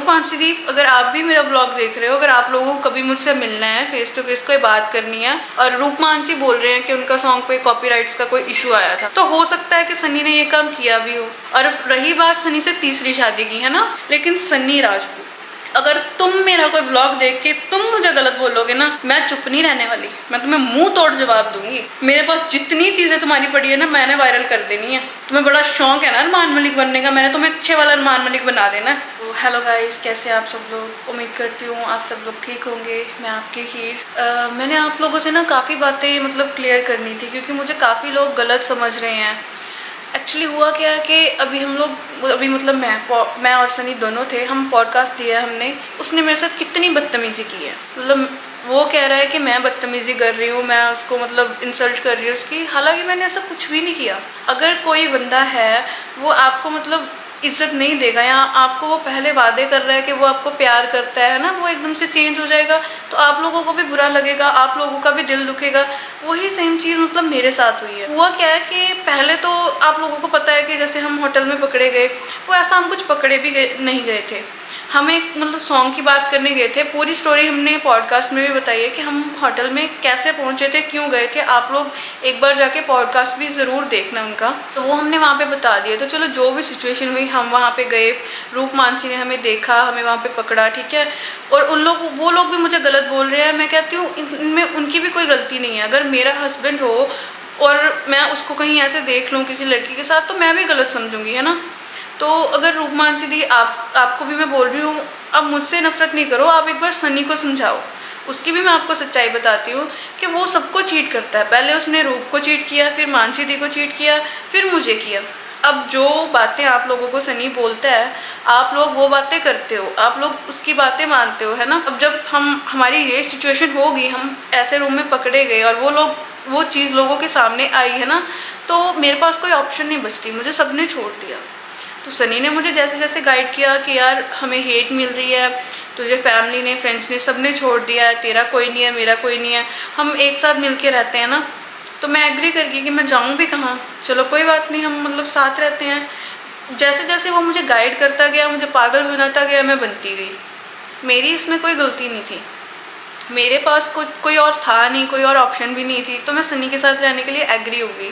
मानसीदीप, अगर आप भी मेरा ब्लॉग देख रहे हो, अगर आप लोगों को कभी मुझसे मिलना है, फेस टू फेस कोई बात करनी है, और रूप मानसी बोल रहे हैं कि उनका सॉन्ग पे कॉपीराइट्स का कोई इशू आया था, तो हो सकता है कि सनी ने ये काम किया भी हो। और रही बात सनी से तीसरी शादी की, है ना, लेकिन सनी राजपूत, अगर तुम मेरा कोई ब्लॉग देख के तुम मुझे गलत बोलोगे ना, मैं चुप नहीं रहने वाली, मैं तुम्हें मुंह तोड़ जवाब दूंगी। मेरे पास जितनी चीजें तुम्हारी पड़ी है ना, मैंने वायरल कर देनी है। तुम्हें बड़ा शौक है ना अरमान मलिक बनने का, मैंने तुम्हें अच्छे वाला अरमान मलिक बना देना है। तो हेलो गाइस, कैसे आप सब लोग? उम्मीद करती हूँ आप सब लोग ठीक होंगे। मैं आपकी हीर। मैंने आप लोगों से ना काफ़ी बातें मतलब क्लियर करनी थी, क्योंकि मुझे काफ़ी लोग गलत समझ रहे हैं। एक्चुअली हुआ क्या है कि अभी मतलब मैं और सनी दोनों थे, हम पॉडकास्ट दिया हमने, उसने मेरे साथ कितनी बदतमीज़ी की है। मतलब वो कह रहा है कि मैं बदतमीज़ी कर रही हूँ, मैं उसको मतलब इंसल्ट कर रही हूँ उसकी, हालांकि मैंने ऐसा कुछ भी नहीं किया। अगर कोई बंदा है वो आपको मतलब इज्जत नहीं देगा, या आपको वो पहले वादे कर रहा है कि वो आपको प्यार करता है ना, वो एकदम से चेंज हो जाएगा, तो आप लोगों को भी बुरा लगेगा, आप लोगों का भी दिल दुखेगा। वही सेम चीज़ मतलब मेरे साथ हुई है। हुआ क्या है कि पहले तो आप लोगों को पता है कि जैसे हम होटल में पकड़े गए, वो ऐसा हम कुछ पकड़े भी नहीं गए थे, हम एक मतलब सॉन्ग की बात करने गए थे। पूरी स्टोरी हमने पॉडकास्ट में भी बताई है कि हम होटल में कैसे पहुंचे थे, क्यों गए थे। आप लोग एक बार जाके पॉडकास्ट भी ज़रूर देखना उनका, तो वो हमने वहाँ पे बता दिया। तो चलो, जो भी सिचुएशन हुई, हम वहाँ पे गए, रूप मानसी ने हमें देखा, हमें वहाँ पे पकड़ा, ठीक है। और वो लोग भी मुझे गलत बोल रहे हैं। मैं कहती हूँ इनमें उनकी भी कोई गलती नहीं है। अगर मेरा हस्बैंड हो और मैं उसको कहीं ऐसे देख लूँ किसी लड़की के साथ, तो मैं भी गलत समझूंगी, है ना। तो अगर रूप मानसी दी, आपको भी मैं बोल रही हूँ, अब मुझसे नफरत नहीं करो, आप एक बार सनी को समझाओ। उसकी भी मैं आपको सच्चाई बताती हूँ कि वो सबको चीट करता है। पहले उसने रूप को चीट किया, फिर मानसी दी को चीट किया, फिर मुझे किया। अब जो बातें आप लोगों को सनी बोलता है, आप लोग वो बातें करते हो, आप लोग उसकी बातें मानते हो, है ना। अब जब हमारी ये सिचुएशन होगी, हम ऐसे रूम में पकड़े गए और वो चीज़ लोगों के सामने आई, है ना, तो मेरे पास कोई ऑप्शन नहीं बचती, मुझे सबने छोड़ दिया। तो सनी ने मुझे जैसे जैसे गाइड किया कि यार हमें हेट मिल रही है, तुझे फैमिली ने, फ्रेंड्स ने, सबने छोड़ दिया है, तेरा कोई नहीं है, मेरा कोई नहीं है, हम एक साथ मिल के रहते हैं ना। तो मैं एग्री कर गई कि मैं जाऊँ भी कहाँ, चलो कोई बात नहीं, हम मतलब साथ रहते हैं। जैसे जैसे वो मुझे गाइड करता गया, मुझे पागल बनाता गया, मैं बनती गई। मेरी इसमें कोई गलती नहीं थी, मेरे पास कोई और था नहीं, कोई और ऑप्शन भी नहीं थी, तो मैं सनी के साथ रहने के लिए एग्री हो गई।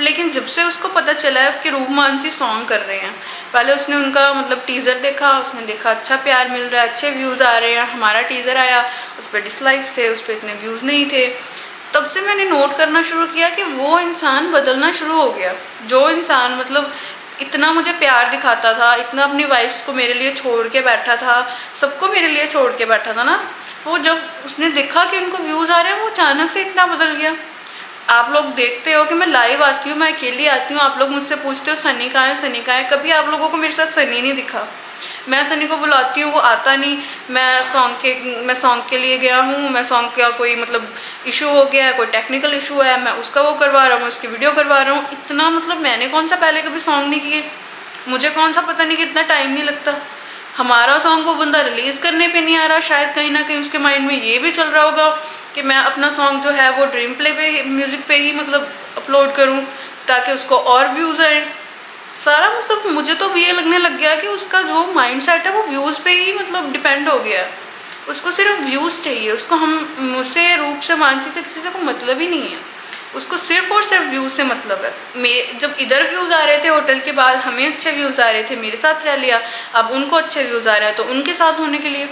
लेकिन जब से उसको पता चला है कि रूप मानसी सॉन्ग कर रहे हैं, पहले उसने उनका मतलब टीज़र देखा, उसने देखा अच्छा प्यार मिल रहा है, अच्छे व्यूज़ आ रहे हैं। हमारा टीज़र आया, उस पर डिसलाइक्स थे, उस पर इतने व्यूज़ नहीं थे। तब से मैंने नोट करना शुरू किया कि वो इंसान बदलना शुरू हो गया। जो इंसान मतलब इतना मुझे प्यार दिखाता था, इतना अपनी वाइफ्स को मेरे लिए छोड़ के बैठा था, सबको मेरे लिए छोड़ के बैठा था ना, वो जब उसने देखा कि उनको व्यूज़ आ रहे हैं, वो अचानक से इतना बदल गया। आप लोग देखते हो कि मैं लाइव आती हूँ, मैं अकेली आती हूँ, आप लोग मुझसे पूछते हो सनी कहाँ है, सनी कहाँ है। कभी आप लोगों को मेरे साथ सनी नहीं दिखा। मैं सनी को बुलाती हूँ, वो आता नहीं। मैं सॉन्ग के लिए गया हूँ, मैं सॉन्ग का कोई मतलब इशू हो गया है, कोई टेक्निकल इशू है, मैं उसका वो करवा रहा हूँ, उसकी वीडियो करवा रहा हूँ। इतना मतलब मैंने कौन सा पहले कभी सॉन्ग नहीं किए, मुझे कौन सा पता नहीं कि इतना टाइम नहीं लगता। हमारा सॉन्ग वो बंदा रिलीज़ करने पे नहीं आ रहा, शायद कहीं ना कहीं उसके माइंड में ये भी चल रहा होगा कि मैं अपना सॉन्ग जो है वो ड्रीम प्ले पे, म्यूज़िक पे ही मतलब अपलोड करूं, ताकि उसको और व्यूज़ आए। सारा मतलब मुझे तो ये लगने लग गया कि उसका जो माइंड सेट है वो व्यूज़ पे ही मतलब डिपेंड हो गया है। उसको सिर्फ व्यूज़ चाहिए, उसको मुझसे, रूप से, मानसी से, किसी से कोई मतलब ही नहीं है। उसको सिर्फ और सिर्फ व्यूज़ से मतलब है। जब इधर व्यूज़ आ रहे थे होटल के बाद, हमें अच्छे व्यूज़ आ रहे थे, मेरे साथ रह लिया। अब उनको अच्छे व्यूज़ आ रहे हैं तो उनके साथ होने के लिए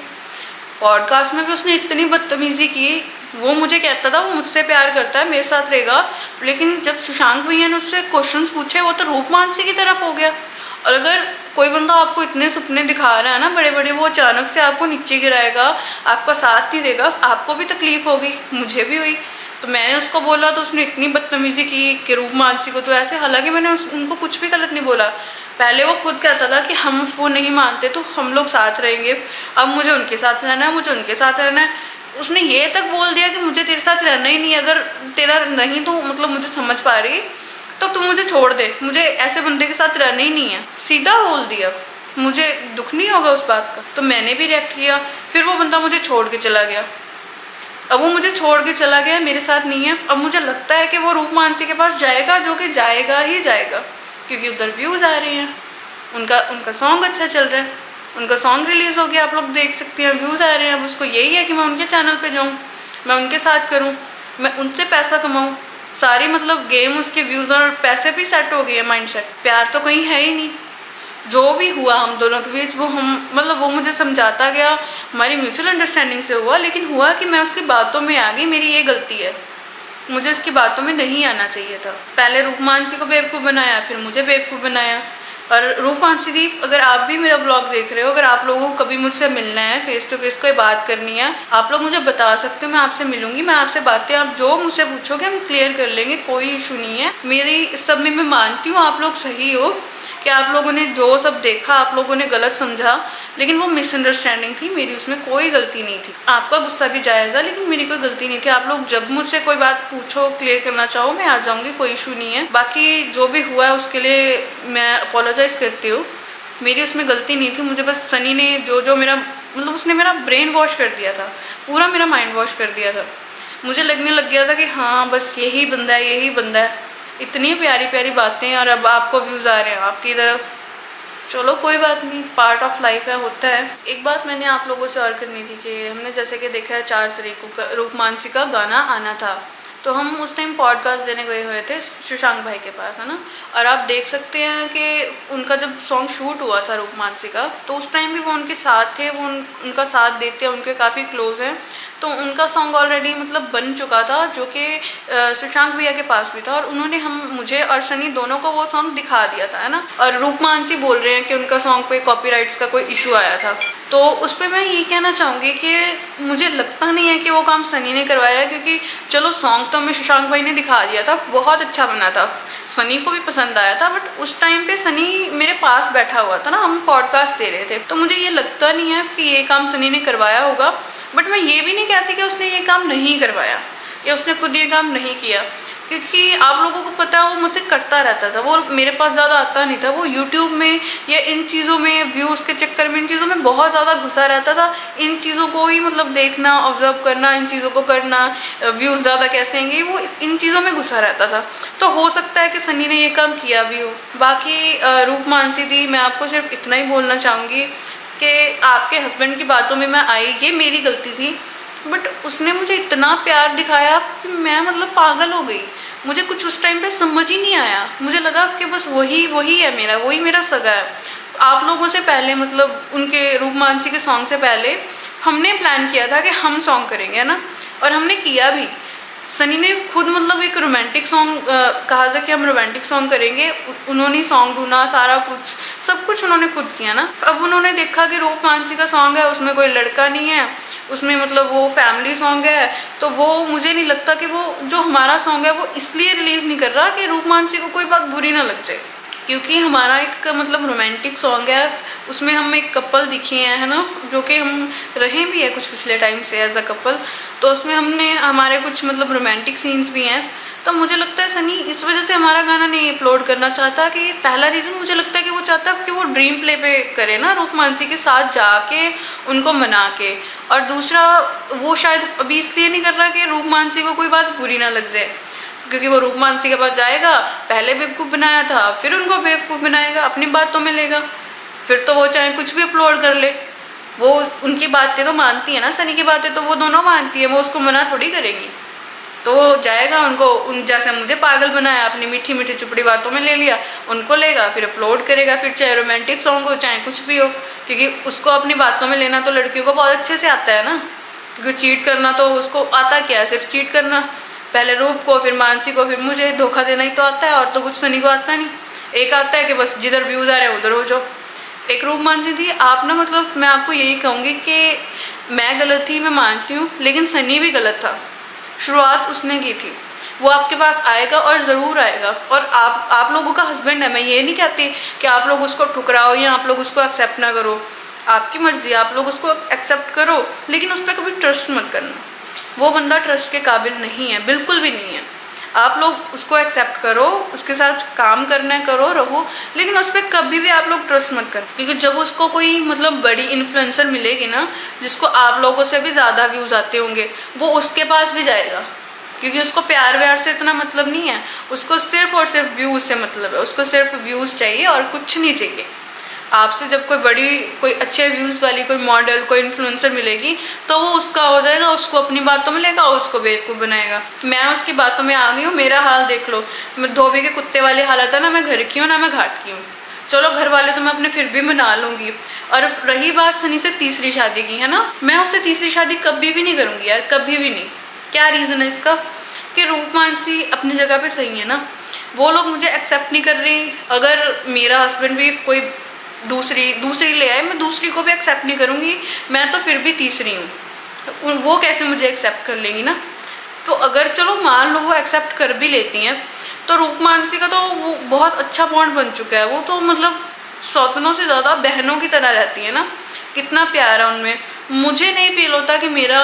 पॉडकास्ट में भी उसने इतनी बदतमीज़ी की। वो मुझे कहता था वो मुझसे प्यार करता है, मेरे साथ रहेगा, लेकिन जब सुशांत भैया ने उससे क्वेश्चंस पूछे, वो तो रूप मानसी की तरफ हो गया। और अगर कोई बंदा आपको इतने सपने दिखा रहा है ना बड़े बड़े, वो अचानक से आपको नीचे गिराएगा, आपका साथ नहीं देगा, आपको भी तकलीफ होगी, मुझे भी हुई। तो मैंने उसको बोला तो उसने इतनी बदतमीज़ी की कि रूप मानसी को तो ऐसे, हालांकि मैंने उनको कुछ भी गलत नहीं बोला। पहले वो खुद कहता था कि हम वो नहीं मानते तो हम लोग साथ रहेंगे, अब मुझे उनके साथ रहना है, मुझे उनके साथ रहना है। उसने ये तक बोल दिया कि मुझे तेरे साथ रहना ही नहीं, अगर तेरा नहीं तो मतलब मुझे समझ पा रही तो तू मुझे छोड़ दे, मुझे ऐसे बंदे के साथ रहना ही नहीं है, सीधा बोल दिया। मुझे दुख नहीं होगा उस बात का, तो मैंने भी रिएक्ट किया। फिर वो बंदा मुझे छोड़ के चला गया। अब वो मुझे छोड़ के चला गया, मेरे साथ नहीं है। अब मुझे लगता है कि वो रूप मानसी के पास जाएगा, जो कि जाएगा ही जाएगा, क्योंकि उधर व्यूज़ आ रहे हैं, उनका सॉन्ग अच्छा चल रहा है। उनका सॉन्ग रिलीज हो गया, आप लोग देख सकते हैं, व्यूज आ रहे हैं। अब उसको यही है कि मैं उनके चैनल पे जाऊँ, मैं उनके साथ करूँ, मैं उनसे पैसा कमाऊँ। सारी मतलब गेम उसके व्यूज और पैसे भी सेट हो गए हैं, माइंड सेट। प्यार तो कहीं है ही नहीं। जो भी हुआ हम दोनों के बीच, वो हम मतलब वो मुझे समझाता गया, हमारी म्यूचुअल अंडरस्टैंडिंग से हुआ। लेकिन हुआ कि मैं उसकी बातों में आ गई, मेरी ये गलती है, मुझे इसकी बातों में नहीं आना चाहिए था। पहले रूपमानसी को बेवकूफ़ बनाया, फिर मुझे बेवकूफ़ बनाया। और रूपमानसी दी, अगर आप भी मेरा ब्लॉग देख रहे हो, अगर आप लोगों को कभी मुझसे मिलना है, फेस टू फेस कोई बात करनी है, आप लोग मुझे बता सकते हो, मैं आपसे मिलूंगी, मैं आपसे बातें आप जो मुझसे पूछोगे हम क्लियर कर लेंगे, कोई इशू नहीं है। मेरी इस सब में मैं मानती हूँ आप लोग सही हो कि आप लोगों ने जो सब देखा आप लोगों ने गलत समझा, लेकिन वो मिसअंडरस्टैंडिंग थी, मेरी उसमें कोई गलती नहीं थी। आपका गुस्सा भी जायज़ है, लेकिन मेरी कोई गलती नहीं थी। आप लोग जब मुझसे कोई बात पूछो, क्लियर करना चाहो, मैं आ जाऊंगी, कोई इशू नहीं है। बाकी जो भी हुआ है उसके लिए मैं अपोलोजाइज करती हूँ, मेरी उसमें गलती नहीं थी। मुझे बस सनी ने जो मेरा मतलब उसने मेरा ब्रेन वॉश कर दिया था, पूरा मेरा माइंड वॉश कर दिया था। मुझे लगने लग गया था कि हाँ बस यही बंदा है, यही बंदा है। इतनी प्यारी प्यारी बातें, और अब आपको व्यूज़ आ रहे हैं आपकी तरफ। चलो कोई बात नहीं, पार्ट ऑफ लाइफ है, होता है। एक बात मैंने आप लोगों से और करनी थी कि हमने जैसे कि देखा है 4 तारीख को रूपमानसी का गाना आना था, तो हम उस टाइम पॉडकास्ट देने गए हुए थे शशांक भाई के पास, है ना। और आप देख सकते हैं कि उनका जब सॉन्ग शूट हुआ था रूपमानसी का, तो उस टाइम भी वो उनके साथ थे, वो उनका साथ देते हैं, उनके काफ़ी क्लोज हैं। तो उनका सॉन्ग ऑलरेडी मतलब बन चुका था, जो कि शशांक भैया के पास भी था, और उन्होंने मुझे और सनी दोनों को वो सॉन्ग दिखा दिया था, है ना। और रूपमानसी बोल रहे हैं कि उनका सॉन्ग पे कॉपीराइट्स का कोई इशू आया था, तो उस पर मैं ये कहना चाहूँगी कि मुझे लगता नहीं है कि वो काम सनी ने करवाया है, क्योंकि चलो सॉन्ग तो हमें शशांक भाई ने दिखा दिया था, बहुत अच्छा बना था, सनी को भी पसंद आया था। बट उस टाइम पे सनी मेरे पास बैठा हुआ था ना, हम पॉडकास्ट दे रहे थे, तो मुझे ये लगता नहीं है कि ये काम सनी ने करवाया होगा। बट मैं ये भी नहीं कहती कि उसने ये काम नहीं करवाया या उसने खुद ये काम नहीं किया, क्योंकि आप लोगों को पता है वो मुझसे करता रहता था, वो मेरे पास ज़्यादा आता नहीं था। वो यूट्यूब में या इन चीज़ों में, व्यूज़ के चक्कर में, इन चीज़ों में बहुत ज़्यादा घुसा रहता था। इन चीज़ों को ही मतलब देखना, ऑब्जर्व करना, इन चीज़ों को करना, व्यूज़ ज़्यादा कैसे आएंगे, वो इन चीज़ों में घुसा रहता था। तो हो सकता है कि सनी ने ये काम किया भी हो। बाकी रूपमानसी दी, मैं आपको सिर्फ इतना ही बोलना चाहूँगी कि आपके हस्बैंड की बातों में मैं आई, ये मेरी गलती थी। बट उसने मुझे इतना प्यार दिखाया कि मैं मतलब पागल हो गई। मुझे कुछ उस टाइम पे समझ ही नहीं आया, मुझे लगा कि बस वही है मेरा, वही मेरा सगा है। आप लोगों से पहले मतलब उनके रूपमानसी के सॉन्ग से पहले हमने प्लान किया था कि हम सॉन्ग करेंगे, है ना, और हमने किया भी। सनी ने खुद मतलब एक रोमांटिक सॉन्ग कहा था कि हम रोमांटिक सॉन्ग करेंगे, उन्होंने सॉन्ग ढूंढा, सारा कुछ सब कुछ उन्होंने खुद किया ना। अब उन्होंने देखा कि रूपमानसी का सॉन्ग है, उसमें कोई लड़का नहीं है, उसमें मतलब वो फैमिली सॉन्ग है, तो वो मुझे नहीं लगता कि वो जो हमारा सॉन्ग है वो इसलिए रिलीज़ नहीं कर रहा कि रूपमानसी को कोई बात बुरी ना लग जाए, क्योंकि हमारा एक मतलब रोमांटिक सॉन्ग है, उसमें हम एक कपल दिखे हैं, है ना, जो कि हम रहे भी है कुछ पिछले टाइम से एज अ कपल, तो उसमें हमने हमारे कुछ मतलब रोमांटिक सीन्स भी हैं। तो मुझे लगता है सनी इस वजह से हमारा गाना नहीं अपलोड करना चाहता, कि पहला रीज़न मुझे लगता है कि वो चाहता है कि वो ड्रीम प्ले पे करे ना, रूपमानसी के साथ जाके उनको मना के, और दूसरा वो शायद अभी इसलिए नहीं कर रहा कि रूपमानसी को कोई बात बुरी ना लग जाए, क्योंकि वो रूपमानसी के पास जाएगा, पहले बेवकूफ़ बनाया था, फिर उनको बेवकूफ़ बनाएगा, अपनी बातों में लेगा, फिर तो वो चाहे कुछ भी अपलोड कर ले, वो उनकी बातें तो मानती है ना, सनी की बातें तो वो दोनों मानती है, वो उसको मना थोड़ी करेगी। तो वो जाएगा, उनको उन जैसे मुझे पागल बनाया, अपनी मीठी मीठी चुपड़ी बातों में ले लिया, उनको लेगा, फिर अपलोड करेगा, फिर चाहे रोमांटिक सॉन्ग हो चाहे कुछ भी हो, क्योंकि उसको अपनी बातों में लेना तो लड़कियों को बहुत अच्छे से आता है ना, क्योंकि चीट करना तो उसको आता क्या है, सिर्फ चीट करना, पहले रूप को, फिर मानसी को, फिर मुझे धोखा देना ही तो आता है, और तो कुछ सनी को आता नहीं। एक आता है कि बस जिधर व्यूज़ आ रहे हैं उधर हो जाओ। एक रूपमानसी थी, आप ना मतलब मैं आपको यही कहूँगी कि मैं गलत थी, मैं मानती हूँ, लेकिन सनी भी गलत था, शुरुआत उसने की थी, वो आपके पास आएगा और ज़रूर आएगा। और आप लोगों का हस्बैंड है, मैं ये नहीं कहती कि आप लोग उसको ठुकराओ या आप लोग उसको एक्सेप्ट ना करो, आपकी मर्जी, आप लोग उसको एक्सेप्ट करो, लेकिन उस पर कभी ट्रस्ट मत करना, वो बंदा ट्रस्ट के काबिल नहीं है, बिल्कुल भी नहीं है। आप लोग उसको एक्सेप्ट करो, उसके साथ काम करना है करो, रहो, लेकिन उस पर कभी भी आप लोग ट्रस्ट मत करो, क्योंकि जब उसको कोई मतलब बड़ी इन्फ्लुएंसर मिलेगी ना, जिसको आप लोगों से भी ज़्यादा व्यूज़ आते होंगे, वो उसके पास भी जाएगा, क्योंकि उसको प्यार व्यार से इतना मतलब नहीं है, उसको सिर्फ और सिर्फ व्यूज़ से मतलब है, उसको सिर्फ व्यूज़ चाहिए और कुछ नहीं चाहिए। आपसे जब कोई अच्छे व्यूज वाली कोई मॉडल कोई इन्फ्लुएंसर मिलेगी तो वो उसका हो जाएगा, उसको अपनी बातों में लेगा, उसको बेवकूफ़ बनाएगा। मैं उसकी बातों में आ गई हूँ, मेरा हाल देख लो। मैं धोबी के कुत्ते वाली हालत है ना, मैं घर की हूँ ना मैं घाट की हूँ। चलो घर वाले तो मैं अपने फिर भी मना लूंगी। और रही बात सनी से तीसरी शादी की, है ना, मैं उससे तीसरी शादी कभी भी नहीं करूंगी यार, कभी भी नहीं। क्या रीज़न है इसका कि रूप मानसी अपनी जगह पे सही है ना, वो लोग मुझे एक्सेप्ट नहीं कर रही। अगर मेरा हस्बैंड भी कोई दूसरी ले आए, मैं दूसरी को भी एक्सेप्ट नहीं करूँगी, मैं तो फिर भी तीसरी हूँ। वो कैसे मुझे एक्सेप्ट कर लेंगी ना। तो अगर चलो मान लो वो एक्सेप्ट कर भी लेती हैं, तो रूप मानसी का तो वो बहुत अच्छा बॉन्ड बन चुका है। वो तो मतलब सौतनों से ज़्यादा बहनों की तरह रहती है ना, कितना प्यार है उनमें। मुझे नहीं फील होता कि मेरा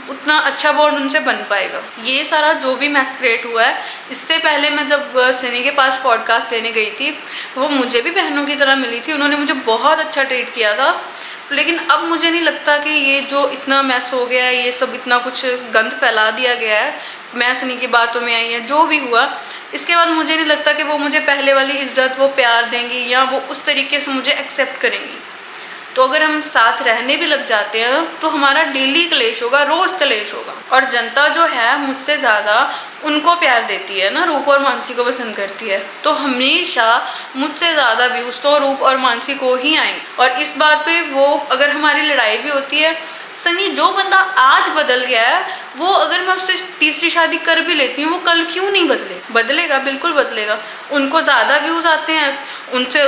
उतना अच्छा बॉन्ड उनसे बन पाएगा। ये सारा जो भी मैस क्रिएट हुआ है, इससे पहले मैं जब सनी के पास पॉडकास्ट देने गई थी, वो मुझे भी बहनों की तरह मिली थी, उन्होंने मुझे बहुत अच्छा ट्रीट किया था। लेकिन अब मुझे नहीं लगता कि ये जो इतना मैस हो गया है, ये सब इतना कुछ गंद फैला दिया गया है, मैं सनी की बातों में आई है, जो भी हुआ, इसके बाद मुझे नहीं लगता कि वो मुझे पहले वाली इज्जत वो प्यार देंगी या वो उस तरीके से मुझे एक्सेप्ट करेंगी। तो अगर हम साथ रहने भी लग जाते हैं तो हमारा डेली क्लेश होगा, रोज क्लेश होगा। और जनता जो है मुझसे ज़्यादा उनको प्यार देती है ना, रूप और मानसी को पसंद करती है, तो हमेशा मुझसे ज़्यादा व्यूज तो रूप और मानसी को ही आएंगे। और इस बात पे वो अगर हमारी लड़ाई भी होती है, सनी जो बंदा आज बदल गया है, वो अगर मैं उससे तीसरी शादी कर भी लेती हूँ, वो कल क्यों नहीं बदलेगा, बिल्कुल बदलेगा। उनको ज़्यादा व्यूज़ आते हैं,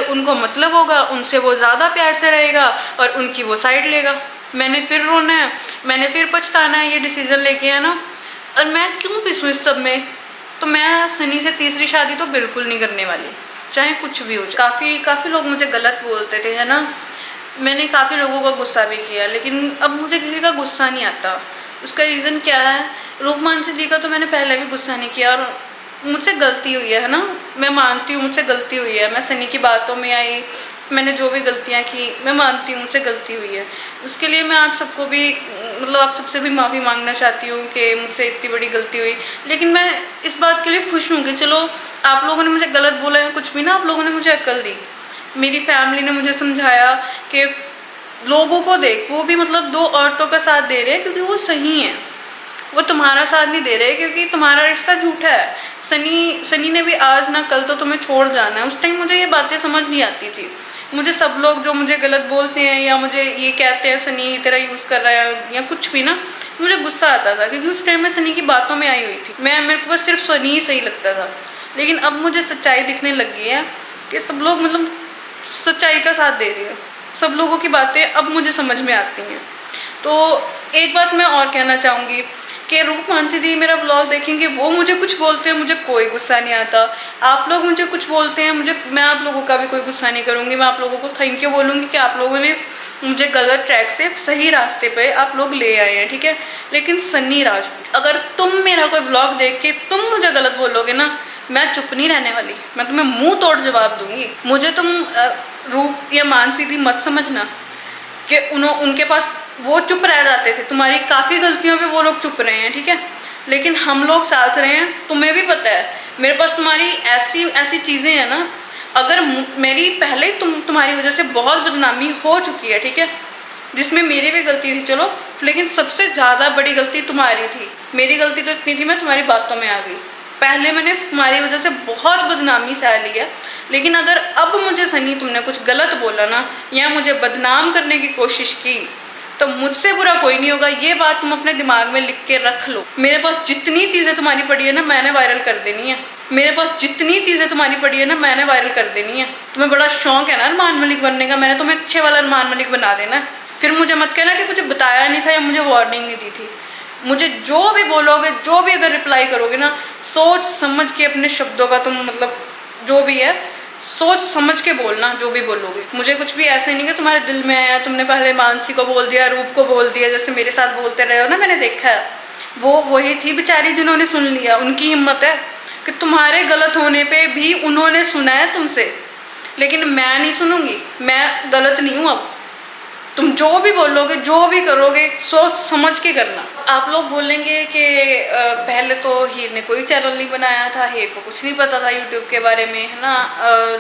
उनको मतलब होगा, उनसे वो ज़्यादा प्यार से रहेगा और उनकी वो साइड लेगा। मैंने फिर रोना है, मैंने फिर पछताना है, ये डिसीजन लेके है ना। और मैं क्यों पिसूँ इस सब में। तो मैं सनी से तीसरी शादी तो बिल्कुल नहीं करने वाली, चाहे कुछ भी हो जाए। काफ़ी लोग मुझे गलत बोलते थे, है ना, मैंने काफ़ी लोगों का गुस्सा भी किया, लेकिन अब मुझे किसी का गुस्सा नहीं आता। उसका रीज़न क्या है, रूप मानसी दी का तो मैंने पहले भी गुस्सा नहीं किया, और मुझसे गलती हुई है ना, मैं मानती हूँ मुझसे गलती हुई है। मैं सनी की बातों में आई, मैंने जो भी गलतियाँ की मैं मानती हूँ मुझसे गलती हुई है। उसके लिए मैं आप सबको भी मतलब आप सबसे भी माफ़ी मांगना चाहती हूँ कि मुझसे इतनी बड़ी गलती हुई। लेकिन मैं इस बात के लिए खुश हूँ कि चलो आप लोगों ने मुझे गलत बोला है कुछ भी ना, आप लोगों ने मुझे अक्ल दी, मेरी फैमिली ने मुझे समझाया कि लोगों को देख, वो भी मतलब दो औरतों का साथ दे रहे हैं क्योंकि वो सही हैं, वो तुम्हारा साथ नहीं दे रहे क्योंकि तुम्हारा रिश्ता झूठा है। सनी ने भी आज ना कल तो तुम्हें छोड़ जाना है। उस टाइम मुझे ये बातें समझ नहीं आती थी। मुझे सब लोग जो मुझे गलत बोलते हैं या मुझे ये कहते हैं सनी तेरा यूज़ कर रहा है या कुछ भी ना, मुझे गुस्सा आता था क्योंकि उस टाइम में सनी की बातों में आई हुई थी। मेरे को बस सिर्फ सनी ही सही लगता था। लेकिन अब मुझे सच्चाई दिखने लग गई है कि सब लोग मतलब सच्चाई का साथ दे रहे हैं। सब लोगों की बातें अब मुझे समझ में आती हैं। तो एक बात मैं और कहना चाहूँगी कि रूप मानसी दी मेरा ब्लॉग देखेंगे, वो मुझे कुछ बोलते हैं, मुझे कोई गुस्सा नहीं आता। आप लोग मुझे कुछ बोलते हैं, मैं आप लोगों का भी कोई गुस्सा नहीं करूँगी। मैं आप लोगों को थैंक यू बोलूँगी कि आप लोगों ने मुझे गलत ट्रैक से सही रास्ते पे आप लोग ले आए हैं, ठीक है। लेकिन सन्नी राजपूत, अगर तुम मेरा कोई ब्लॉग देख के तुम मुझे गलत बोलोगे ना, मैं चुप नहीं रहने वाली, मैं तुम्हें मुंह तोड़ जवाब दूंगी। मुझे तुम रूप या मानसी दी मत समझना कि उनके पास वो चुप रह जाते थे, तुम्हारी काफ़ी गलतियों पे वो लोग चुप रहे हैं, ठीक है। लेकिन हम लोग साथ रहे हैं, तुम्हें भी पता है मेरे पास तुम्हारी ऐसी चीज़ें हैं ना, अगर मेरी पहले तुम्हारी वजह से बहुत बदनामी हो चुकी है, ठीक है, जिसमें मेरी भी गलती थी चलो, लेकिन सबसे ज़्यादा बड़ी गलती तुम्हारी थी। मेरी गलती तो इतनी थी मैं तुम्हारी बातों में आ गई। पहले मैंने तुम्हारी वजह से बहुत बदनामी सह ली है, लेकिन अगर अब मुझे सनी तुमने कुछ गलत बोला ना या मुझे बदनाम करने की कोशिश की तो मुझसे बुरा कोई नहीं होगा। ये बात तुम अपने दिमाग में लिख के रख लो। मेरे पास जितनी चीज़ें तुम्हारी पड़ी है ना, मैंने वायरल कर देनी है। मेरे पास जितनी चीज़ें तुम्हारी पड़ी है ना, मैंने वायरल कर देनी है। तुम्हें बड़ा शौक है ना अरमान मलिक बनने का, मैंने तुम्हें अच्छे वाला अरमान मलिक बना देना। फिर मुझे मत कहना कि मुझे बताया नहीं था या मुझे वार्निंग नहीं दी थी। मुझे जो भी बोलोगे, जो भी अगर रिप्लाई करोगे ना, सोच समझ के अपने शब्दों का तुम मतलब जो भी है सोच समझ के बोलना, जो भी बोलोगे। मुझे कुछ भी ऐसे नहीं कि तुम्हारे दिल में आया तुमने पहले मानसी को बोल दिया, रूप को बोल दिया, जैसे मेरे साथ बोलते रहे हो ना, मैंने देखा है। वो वही थी बेचारी जिन्होंने सुन लिया। उनकी हिम्मत है कि तुम्हारे गलत होने पे भी उन्होंने सुना है तुमसे, लेकिन मैं नहीं सुनूंगी। मैं गलत नहीं हूँ अब, तुम जो भी बोलोगे, जो भी करोगे, सोच समझ के करना। आप लोग बोलेंगे कि पहले तो हीर ने कोई चैनल नहीं बनाया था, हीर को कुछ नहीं पता था यूट्यूब के बारे में, है ना,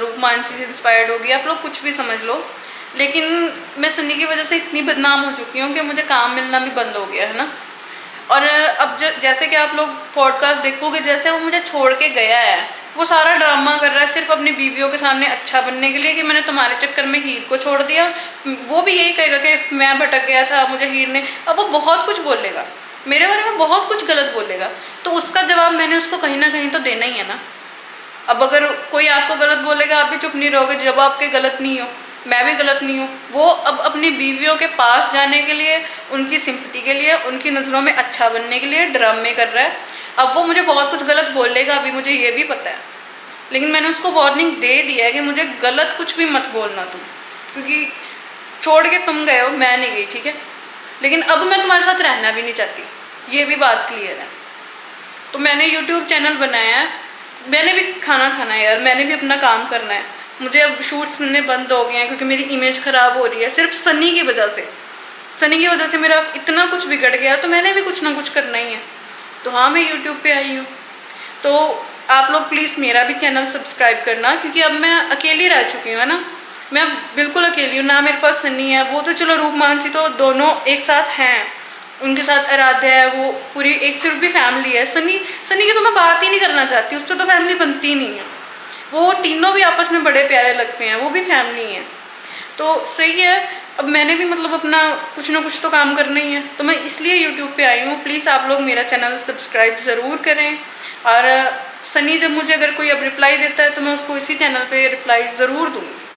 रूप मानसी से इंस्पायर्ड होगी, आप लोग कुछ भी समझ लो, लेकिन मैं सन्नी की वजह से इतनी बदनाम हो चुकी हूँ कि मुझे काम मिलना भी बंद हो गया, है ना। और अब जैसे कि आप लोग पॉडकास्ट देखोगे, जैसे वो मुझे छोड़ के गया है, वो सारा ड्रामा कर रहा है सिर्फ अपनी बीवियों के सामने अच्छा बनने के लिए कि मैंने तुम्हारे चक्कर में हीर को छोड़ दिया। वो भी यही कहेगा कि मैं भटक गया था, मुझे हीर ने, अब वो बहुत कुछ बोलेगा मेरे बारे में, बहुत कुछ गलत बोलेगा, तो उसका जवाब मैंने उसको कहीं ना कहीं तो देना ही है ना। अब अगर कोई आपको गलत बोलेगा, आप भी चुप नहीं रहोगे, जब आपके गलत नहीं हो, मैं भी गलत नहीं हूँ। वो अब अपनी बीवियों के पास जाने के लिए, उनकी सिंपैथी के लिए, उनकी नज़रों में अच्छा बनने के लिए ड्रामे कर रहा है। अब वो मुझे बहुत कुछ गलत बोलेगा, अभी मुझे ये भी पता है, लेकिन मैंने उसको वार्निंग दे दिया है कि मुझे गलत कुछ भी मत बोलना तुम, क्योंकि छोड़ के तुम गए हो, मैं नहीं गई, ठीक है। लेकिन अब मैं तुम्हारे साथ रहना भी नहीं चाहती, ये भी बात क्लियर है। तो मैंने यूट्यूब चैनल बनाया है, मैंने भी खाना खाना है यार, मैंने भी अपना काम करना है। मुझे अब शूट्स मिलने बंद हो गए हैं क्योंकि मेरी इमेज ख़राब हो रही है, सिर्फ सनी की वजह से। सनी की वजह से मेरा इतना कुछ बिगड़ गया, तो मैंने भी कुछ ना कुछ करना ही है। तो हाँ, मैं यूट्यूब पे आई हूँ, तो आप लोग प्लीज़ मेरा भी चैनल सब्सक्राइब करना, क्योंकि अब मैं अकेली रह चुकी हूँ, है ना। मैं बिल्कुल अकेली हूँ, ना मेरे पास सनी है, वो तो चलो रूप मानसी तो दोनों एक साथ हैं, उनके साथ आराध्या है, वो पूरी एक फिर भी फैमिली है। सनी की तो मैं बात ही नहीं करना चाहती, उससे तो फैमिली बनती ही नहीं है। वो तीनों भी आपस में बड़े प्यारे लगते हैं, वो भी फैमिली हैं, तो सही है। अब मैंने भी मतलब अपना कुछ ना कुछ तो काम करना ही है, तो मैं इसलिए यूट्यूब पे आई हूँ। प्लीज़ आप लोग मेरा चैनल सब्सक्राइब ज़रूर करें, और सनी जब मुझे अगर कोई अब रिप्लाई देता है तो मैं उसको इसी चैनल पे रिप्लाई ज़रूर दूँगी।